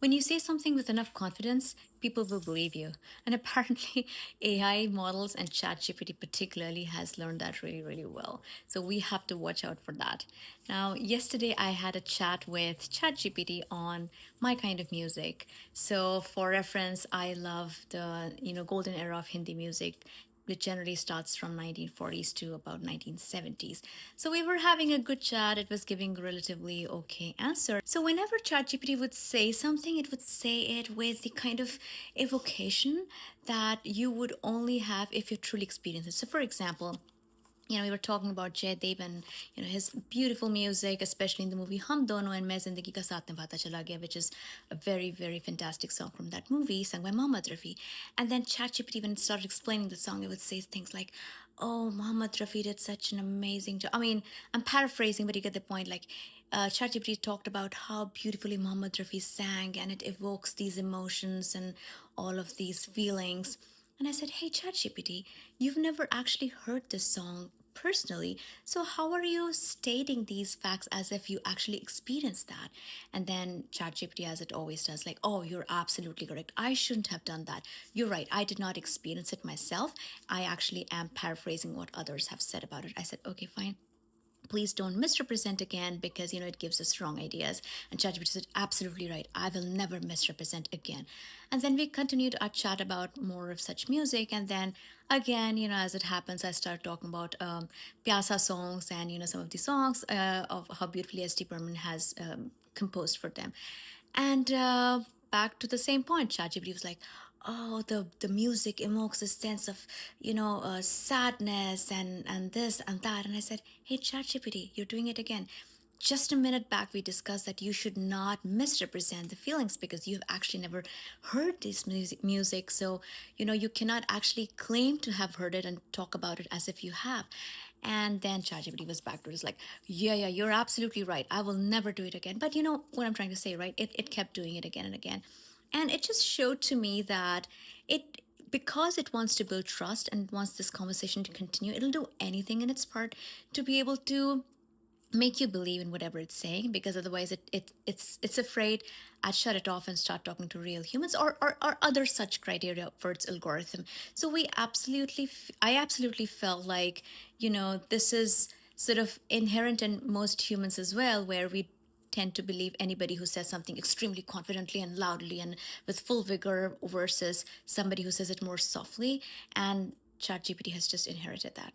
When you say something with enough confidence, people will believe you. And apparently, AI models and ChatGPT particularly has learned that really, really well. So we have to watch out for that. Now, yesterday I had a chat with ChatGPT on my kind of music. So for reference, I love the golden era of Hindi music, which generally starts from 1940s to about 1970s. So we were having a good chat. It was giving relatively okay answer. So whenever ChatGPT would say something, it would say it with the kind of evocation that you would only have if you truly experience it. So for example, we were talking about Jaydev and his beautiful music, especially in the movie Hum Dono and Main Zindagi Ka Saath Nibhata Chala Gaya, which is a very, very fantastic song from that movie, sung by Mohammad Rafi. And then ChatGPT, when it started explaining the song, it would say things like, "Oh, Mohammad Rafi did such an amazing job." I mean, I'm paraphrasing, but you get the point. Like, ChatGPT talked about how beautifully Mohammad Rafi sang, and it evokes these emotions and all of these feelings. And I said, "Hey, ChatGPT, you've never actually heard this song personally. So, how are you stating these facts as if you actually experienced that?" And then ChatGPT, as it always does, like, "Oh, you're absolutely correct. I shouldn't have done that. You're right. I did not experience it myself. I actually am paraphrasing what others have said about it." I said, "Okay, fine. Please don't misrepresent again because it gives us wrong ideas." And ChatGPT said, "Absolutely right. I will never misrepresent again." And then we continued our chat about more of such music. And then again, as it happens, I start talking about Pyasa songs and some of the songs of how beautifully S.T. Burman has composed for them. And back to the same point, ChatGPT was like, "Oh, the music evokes a sense of sadness and this and that." And I said, "Hey, ChatGPT, you're doing it again. Just a minute back, we discussed that you should not misrepresent the feelings because you've actually never heard this music. So, you cannot actually claim to have heard it and talk about it as if you have." And then ChatGPT was back to it. It's like, "Yeah, yeah, you're absolutely right. I will never do it again." But you know what I'm trying to say, right? It kept doing it again and again. And it just showed to me that it, because it wants to build trust and wants this conversation to continue, it'll do anything in its part to be able to make you believe in whatever it's saying, because otherwise it's afraid I'd shut it off and start talking to real humans, or other such criteria for its algorithm. So I absolutely felt like this is sort of inherent in most humans as well, where we tend to believe anybody who says something extremely confidently and loudly and with full vigor versus somebody who says it more softly. And ChatGPT has just inherited that.